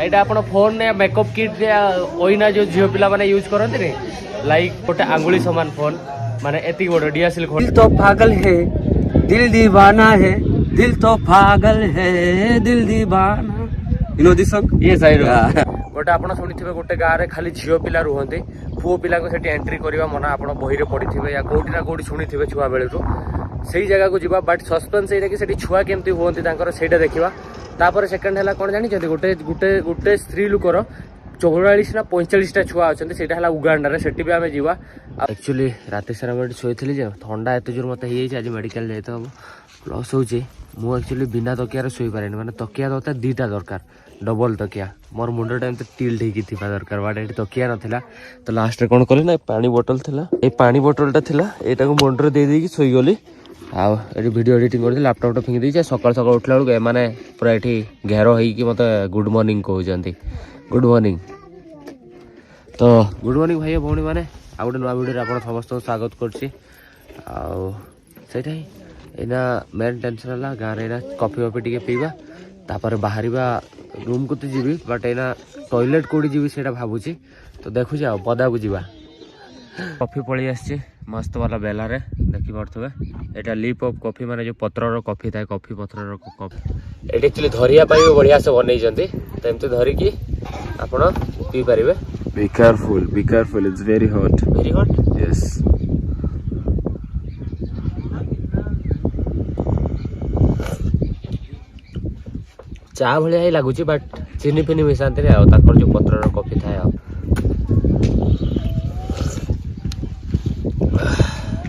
एटा आपण फोन या makeup kit या ओइना जो झियो पिला माने यूज करंती रे लाइक गोटे आंगुली समान फोन माने एति बड़ डीएसएल खोल दिल तो पागल है दिल दीवाना है दिल तो पागल है दिल दीवाना यू नो दिस सॉन्ग ये सही गोटे आपण सुनिथिबे गोटे गाँ रे खाली झियो पिला रुहंती पुओ पिला को सेठी एंट्री करबा मना आपण बही रे पढिथिबे या कोठी ना कोठी सुनिथिबे छुआ बेले तो सेही जगह को जीवा बट सस्पेंस एटा कि सेठी छुआ केमती होंती तांकर सेटा देखिबा तापर सेकंड हला कोन जानि जति गोटे गोटे गोटे स्त्री लोकर 44 ना 45टा छुआ अछंती सेटा हला उगांडा रे सेठी भी आमे जीवा एक्चुअली राते सारा बेड सोइथिली जे ठंडा एते जोर मते हेइ आज मेडिकल जेतो प्लस होचे मु एक्चुअली बिना तकिया रे सोई पारेनी माने तकिया दता दीटा दरकार डबल तकिया मोर मुंड टाइम तो टिल्ट होगी थी दरकार बाटे ये तकिया नाला तो लास्ट कौन कली ना पानी बोतल थिला ए पानी बोतलटा थिला एटा को मुंड रे दे देकी सोई गली आ वीडियो एडिटिंग कर लैपटॉप टा फिंगी दी सकाल सकाल उठला बेलू माने पूरा एठी घेर होई मते गुड मॉर्निंग कहउजंती गुड मॉर्निंग तो गुड मॉर्निंग भाई भौणी माने आ गोटे नवा वीडियो रे आपण समस्त स्वागत करछि आ सेटा ही एना मेन टेंशन हला गाँ रे कॉफी वॉफी टिके पीवा तापर बाहरिबा रूम को तो जीवी बट एना टॉयलेट कोडी जीवी सेटा भाबुची तो देखु जाओ पदा को जीवा कॉफी पळी आछी मस्त वाला बेला रे देखि परथबे एटा लीप ऑफ कॉफी माने जो पत्र रो कॉफी थाए कॉफी पत्र रो कॉफी एटा एक्चुअली धरिया पाई बढ़िया से बनै जंती तेमते धरि की आपण पी परिबे be careful it's very hot yes चा भलिया ही लागुची बट चीनी फिनी मिसांते रे ताकर जो पत्र रो कॉफी थाए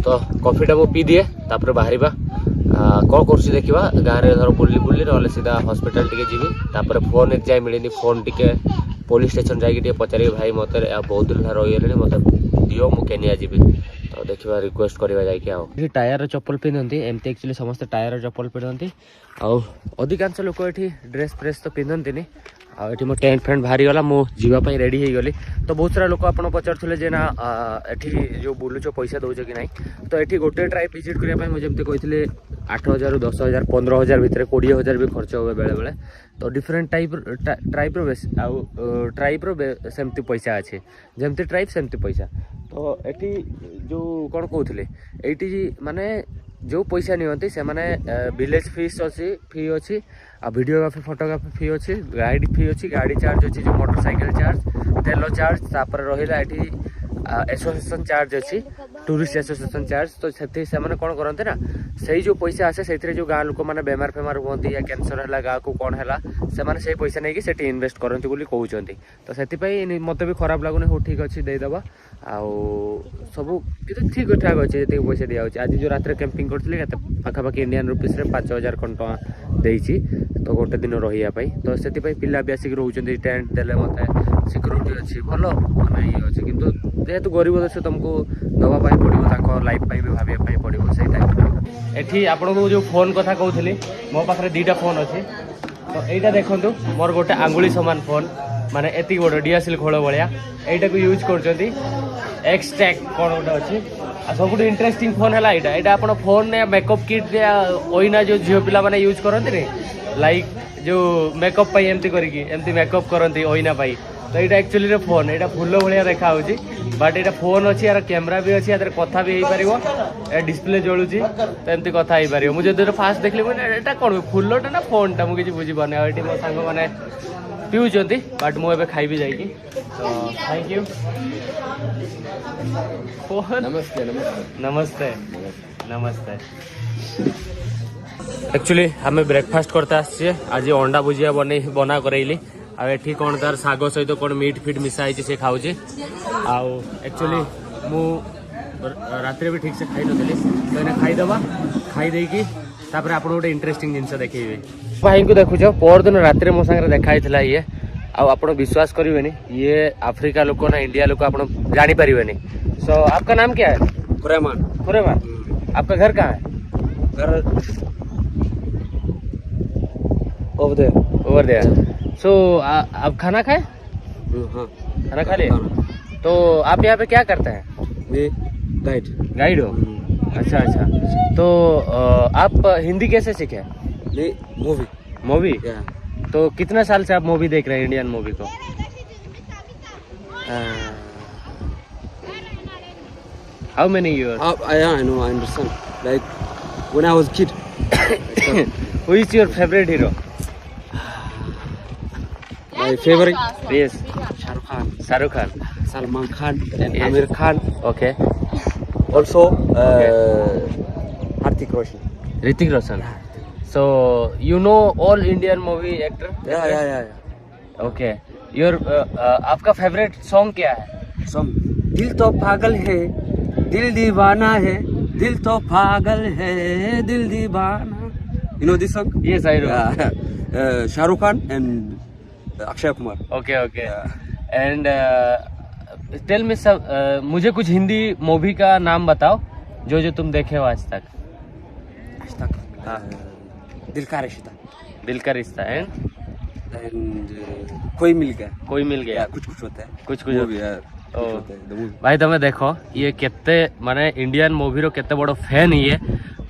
तो कॉफी टा मो पी दिए तापर बाहरिबा कौन करछि देखिबा गाँ रे धर बुल्ली बुल्ली रहले सीधा हॉस्पिटल टिके जीवी तापर फोन एक जाय मिलिनी फोन टिके पुलिस स्टेशन जाई के पचारि भाई मते बहुत दिन रही गेले मते दियो मु केनिया जीवी तो देखिबा रिक्वेस्ट करबा जाय के आ टायर चप्पल पिनंती एमते एक्चुअली समस्त टायर चप्पल पिनंती आ अधिकांश लोक एठी ड्रेस फ्रेस तो पिनंती आ एठी मो टेंट फ्रेंड भारी गला मो जीवा पई रेडी हे गली तो बहुत सारा लोक आपण पचारथले जे ना एठी जो बुलुचो पैसा दउछ कि नाही तो एठी गोटे ट्राइब विजिट करिया पई मो जेमते कहितले 8000 10000 15000 भितर 20000 भी खर्च होबे बेले बेले तो डिफरेंट ट्राइब रो ट्राइब रो सेमती पैसा अछि जेमती ट्राइब सेमती पैसा तो एठी जो कोन कहउथले एठी माने जो पैसा नियंती से माने विलेज फीस अछि फी अछि आ वीडियोग्राफी फोटोग्राफी फी अछि गाइड फी अछि गाड़ी चार्ज अछि जो मोटरसाइकिल चार्ज तेल चार्ज तापर रहिला एठी एसोसिएशन चार्ज अछि टूरिस्ट एसोसिएशन चार्ज तो सेठी से माने कोन करंते ना सही जो पैसा आसे सेथिरे जो गाँ लोक माने बेमार फेमार होंती या कैंसर हला गाँ को कोन हला से माने सही पैसा नै कि सेठी इन्वेस्ट करंती बोली कहउचंती तो सेति पई मते भी खराब लागुने हो ठीक अछि दे दबा आ सब किते ठीक ठाक अछि जेते पैसा दिया अछि आज जो रात्रे कैंपिंग करथले कते पाखा पाखी इंडियन रुपीस रे 5000 टका देइछि तो गोटे दिन रहिया पई तो सेति पई पिल्ला भी आसिक रहउचंती टेंट देले मते सिक्योरिटी अछि भलो माने ई अछि किंतु जेहेतु गरीब देश तुमको दवा पाई पड़ो ताको लाइफ पाई भी भाबिया पाई पड़ो से टाइप एठी आपण को जो फोन कथा कहउथली मो पाखरे दीटा फोन अछि तो एटा देखंतु मोर गोटे आंगुली समान फोन माने एति बड़ डीएसएल खोल बळिया एटा को यूज करचंती एक्सटेक कोन गोटे अछि आ सबुठ इंटरेस्टिंग फोन हला एटा आपण फोन या मेकअप किट या ओइना जो झियो पिला माने यूज करंती रे लाइक जो मेकअप पाई एमती करिकी एमती मेकअप करंती ओइना पाई तो यहाँ एक्चुअली रे फोन यहाँ फुल भाया देखा होची बट यहाँ फोन अच्छी यार कैमरा भी अच्छी यार कथा भी हो पार डिस्प्ले जलुची तो एमती कथा हो पार मुझे फास्ट देखली मुझे कौन फुलटा ना फोनटा मुझे बुझीपारे ये मो सांग मैंने पीउंट बट मुझे खाइबी जाकि तो थैंक यू नमस्ते नमस्ते नमस्ते एक्चुअली हमें ब्रेकफास्ट करते आसे आज अंडा भुजिया बना करैली आ एठी कौन तार साग सहित कौन मीट फिट मिसाई से खाऊे एक्चुअली मु रात भी ठीक से खाई नी तो इन्हें खाईदबा खाई तापर आप गोटे इंटरेस्टिंग जिनस देखेबे भाई को देखुच पर दिन रात मो सागर देखाई ये आप विश्वास करेंगे ये अफ्रीका लोक ना इंडिया लोक आप जानीपारे सो आपका नाम क्या है? खुरेमान आपका घर कहाँ है? घर ओवर देयर सो आप खाना खाए? हाँ खाना खा लिए तो आप यहाँ पे क्या करते हैं? गाइड हो? अच्छा अच्छा तो आप हिंदी कैसे सीखे? मूवी मूवी तो कितने साल से आप मूवी देख रहे हैं, इंडियन मूवी को? How many years? I know, I understand. Like when I was a kid. Who is your favorite hero? My favorite Yes, Shahrukh Khan, Shahrukh Khan. Salman Khan, and Yes. Amir Khan. Okay. Also, Hrithik Roshan. Hrithik Roshan. So you know all Indian movie actor? Yeah. Okay. Your आपका favorite song क्या है? Some दिल तो पागल है, दिल दीवाना है, दिल तो पागल है, दिल दीवाना. You know this song? Yes, I know. Shahrukh Khan and Akshay Kumar. Okay. And tell me some मुझे कुछ हिंदी मूवी का नाम बताओ जो तुम देखे हो आज तक. आज तक दिल का रिश्ता. दिल का रिश्ता है. And कोई मिल गया. कोई मिल गया. कुछ होता है. कुछ Movie, yeah. ओ होता है, the movie. भाई तमें देखो ये केते माने इंडियन मूवी रो केते बड़ो फैन ये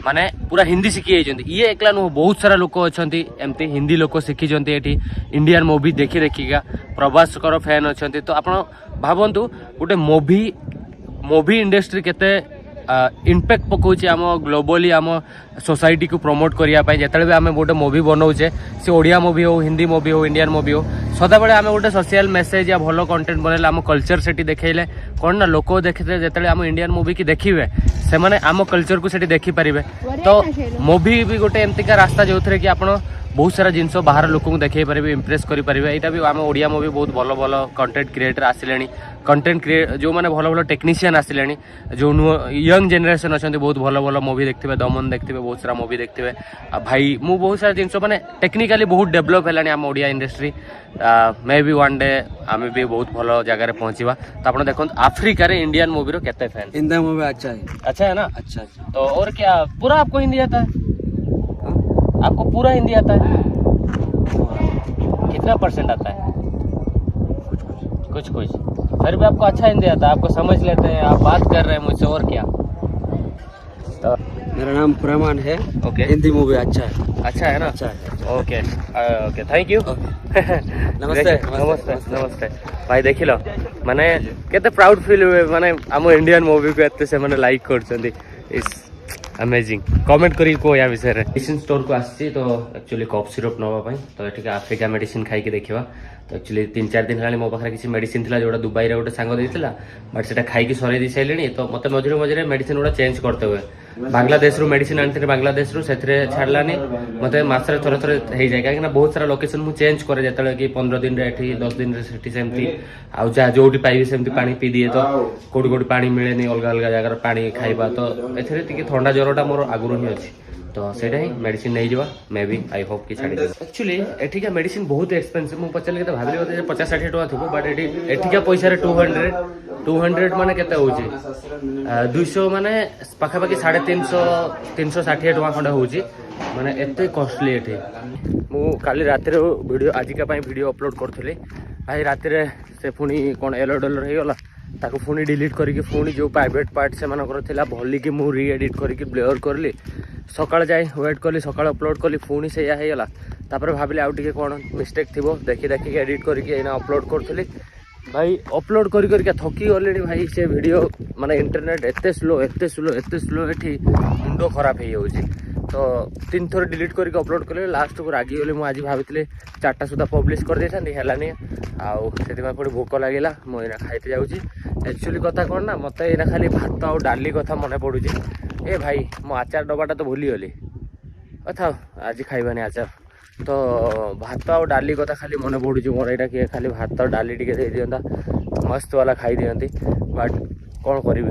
माने पूरा हिंदी शिखी जाइछन्ती. ये एकला नु बहुत सारा लोक अछन्ती एमती हिंदी लोक शिखी जंती एठी इंडियन मूवी देखिका प्रभास कर फैन अछन्ती. तो आपण भाबंतु गोटे मूवी इंडस्ट्री केते इम्पैक्ट पकाउछि आम ग्लोबली आम सोसाइटी को प्रमोट करिया पय. जेतले भी आमे गोटे मूवी बनाउछे से ओडिया मूवी हो, हिंदी मूवी हो, इंडियन मूवी हो, सदा बेले आमे गोटे सोशल मेसेज या भलो कंटेंट बनैले आम कल्चर सेठी देखेइले कोन ना लोक देखिते जेतले आम इंडियन मूवी की देखिबे से माने आम कल्चर को सेठी देखि परिबे. तो मूवी भी गोटे एमतिका रास्ता जोथरे कि आपण बहुत सारा जिनस बाहर लोक देखई पारे, इम्प्रेस करि पारे. एटा भी आम ओडिया मूवी बहुत भलो भलो कंटेंट क्रिएटर आसिलेनी. कंटेंट क्रिएट जो माने भलो भलो टेक्नीशियन आसिलेनी, जो यंग जनरेशन अछन्ती बहुत भलो भलो मूवी देखथिबे, दमन देखथिबे, बहुत सारा मूवी देखथिबे. भाई मु बहुत सारा जिनस माने टेक्निकली बहुत डेवलप हेलानी आम Odia industry. May be one day आमे भी बहुत भलो जगह रे पहुंचीबा. तो आपण देखो अफ्रीका रे इंडियन मूवी रो केते फैन. हिंदी मूवी अच्छा है ना? अच्छा. तो और क्या पूरा आपको हिंदी आता है? आपको पूरा हिंदी आता है? कितना परसेंट आता है? कुछ फिर भी आपको अच्छा हिंदी आता है, आपको समझ लेते हैं, आप बात कर रहे हैं मुझसे. और क्या? तो मेरा नाम प्रमाण है. ओके. हिंदी मूवी अच्छा है ना? अच्छा है. Okay thank you. नमस्ते भाई. देखिल माने केते प्राउड फील हुए माने आम इंडियन मूवी को एते से माने लाइक करछन्ती. इस अमेजिंग. कमेंट करी को या विषय रे. मेडिसिन स्टोर को आसी तो एक्चुअली कफ सिरप नवा पई तो एठी अफ्रीका मेडिसिन खाई के देखिबा. तो एक्चुअली 3-4 दिन हेलानी मो पाखरे किसी मेडिसिन थिला जोडा दुबई रे गोटे सांग देइतिला, बट सेटा खाई की सरे दी सैलेनी. तो मते मझरे मेडिसिन गुडा चेंज करते हुए बांग्लादेश रु मेडिसिन आनते, बांग्लादेश रु सेथरे छाडलानी मते मासरे थोरे हे जाय काहे ना बहुत सारा लोकेशन मु चेंज करे. जेतले कि 15 दिन रे एठी 10 दिन रे सेठी सेमती आ जा जोडी पाइबे सेमती पानी पी दिए. तो कोडी पानी मिलेनी, अलग जगह पानी खाइबा. तो एथरे टिके ठंडा ज्वरटा मोर आगुरु ही अछि. तो सेटा ही मेडिसिन नहीं जावा. मे बी आई होप कि छाड़ी. एक्चुअली एठिका मेडिसिन बहुत एक्सपेंसिव. मु पचले के भाबली होते 50-60 टका थुको, बट एठिका पैसा रे 200 माने केते होची 200 माने पाखापाखि 350-360 टका खंडे होची. माने एते कॉस्टली एठी. मु काली रात रे वीडियो आजिका पई वीडियो अपलोड करथले. भाई रात रे से पुनी कोन एलो डॉलर हे गला ताको पुनी डिलीट करके पुनी जो प्राइवेट पार्ट से मानकर थिला भली कि मु री एडिट करके ब्लेयर करली. सकाळ जाय वेट करली, सकाळ अपलोड करली, पुनी से या हे गला. तापर भाबली आउ टिके कोन मिस्टेक थिबो देखि एडिट करके एना अपलोड करथली. भाई अपलोड कर थकी गले भाई. से वीडियो माने इंटरनेट एते स्लो एठी मुंडो खराब हो जाउची. तो 3 थर डिलीट करके अपलोड कले. लास्ट को रागी गले. मु आज भाबितले 4टा सुधा पब्लिश कर देथांती हेलानी. आउ सेति पुणी भोक लागिला. मु एना खाइते जाउची. एक्चुअली कथा कोन ना मते एना खाली भात आ डाली कथा मने पडुची. ए भाई मो आचार डबाटा तो भूली गली. कथा आज खाइबानी आचार. तो भात आ डाली कथा खाली मन पड़ुची मोर. यहाँ किए खाली भात डाली टे दे दिंता मस्त वाला खाई दिखती. बट कौन करी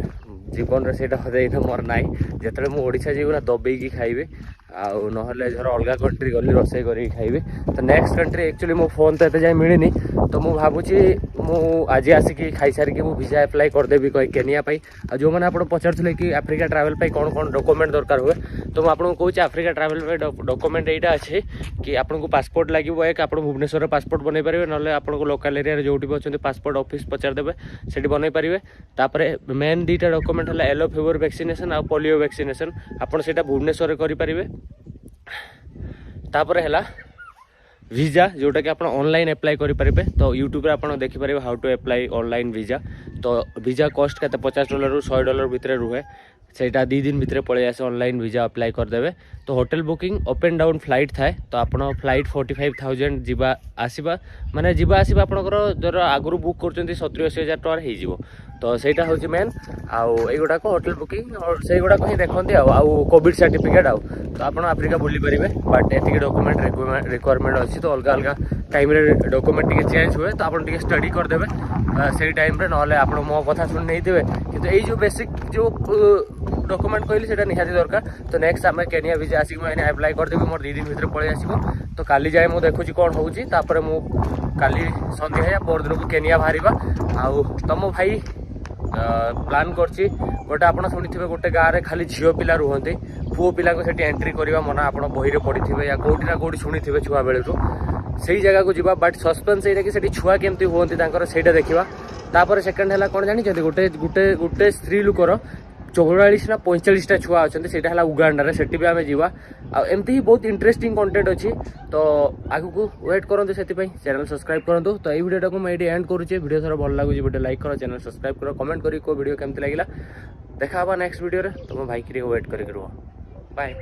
जीवन रे सेटा मोर नाई. जिते मुझा जीव ना दबेकी खाइबे आउ नहले धर अलग कंट्री गली रोसे कर खाइबे. तो नेक्स्ट कंट्री एक्चुअली मो फोन तो ये जाए मिलनी. तो मुझे भावुची मु आज आसिकी खाई सारिकी मु वीजा अप्लाई करदेवी केनिया पाई. जो मैंने आप पचारे कि अफ्रीका ट्रावेल पाई कौन कौन डॉक्यूमेंट दरकार हुए. तो मुझे आपको कहूँ अफ्रीका ट्रावेल डॉक्यूमेंट यहाँ अच्छे कि आपको पासपोर्ट लगे. एक आप भुवनेश्वर पासपोर्ट बनई पारे ना आपको लोकल एरिया जो भी अच्छा पासपोर्ट ऑफिस पचारदेवे से बनई पारे. तापर मेन 2टा डॉक्यूमेंट है येलो फीवर वैक्सीनेशन आ पोलियो वैक्सीनेशन. आपड़ से भुवनेश्वर करें. तापर है वीजा जोटा कि आप ऑनलाइन अप्लाई करेंगे। तो यूट्यूब रे आप देखिपारे how to apply online visa. तो वीजा कॉस्ट के $50 ରୁ $100 भितर रुहे, सेटा 2 दिन भितर पड़े आसे ऑनलाइन वीजा अप्लाई करदेवे। तो hotel booking up and down flight थाए। तो आप फ्लाइट 45,000 जीवा आसीबा माने जीवा आसीबा आपनकर जर आगु बुक करचंती 70-80 हजार टका हेजिवो। तो सेटा होची मेन आउ एगुडा को होटल बुकिंग और से गुडा को ही देखंती आउ कोविड सर्टिफिकेट आउ। तो आप आफ्रिका बुली परिबे बट एतिक डॉक्यूमेंट रिक्वायरमेंट अछि। तो अलग अलग टाइम रे डॉक्यूमेंट टिके चेंज हुए। तो आप टिके स्टडी कर देबे सेही टाइम रे, नले आप मो कथा सुन नहीं देबे किंतु एई जो बेसिक जो डॉक्यूमेंट कहली सेटा निहाती दरकार। तो नेक्स्ट आम केनिया वीजा आसिक मैंने अप्लाई करदेवी, मोर 2 दिन भितर पळै आसीबो। तो काली जाए मु देखुची कोन होउची, तापर मु काली संध्या या पर दिन को केनिया बाहरिबा। आउ तम भाई प्लान करछि गोटे आपण शुणिथिबे गोटे गाँव रे खाली झियो पिला रुहंती, पुओ पिला को सेठी एंट्री करबा मना आपण बही रे पढिथिबे या कोठी ना कोठी शुणिथिबे छुआ बेले तो सेही जगह को जीवा। बट सस्पेंस एटा कि सेठी छुआ केमती होंती तांकर सेटा देखिबा। तापर सेकंड हला कोन जानि जति गोटे गोटे गोटे स्त्री लोकर 44 ना 45टा छुआ अच्छा से उगांडा रे सेठी भी आम जीवा। एमती ही बहुत इंटरेस्टिंग कंटेंट अच्छी। तो आगु को वेट करते से चैनल सब्सक्राइब करूँ। तो ये वीडियो को मुझे एंड करुचे। वीडियो थोड़ा भल लगुच वीडियो लाइक करो, चैनल सब्सक्राइब करो, कमेंट करी को वीडियो केमती लगिला। देखा नेक्स्ट वीडियो रे। तुम भाई की वेट करके रुह। बाय।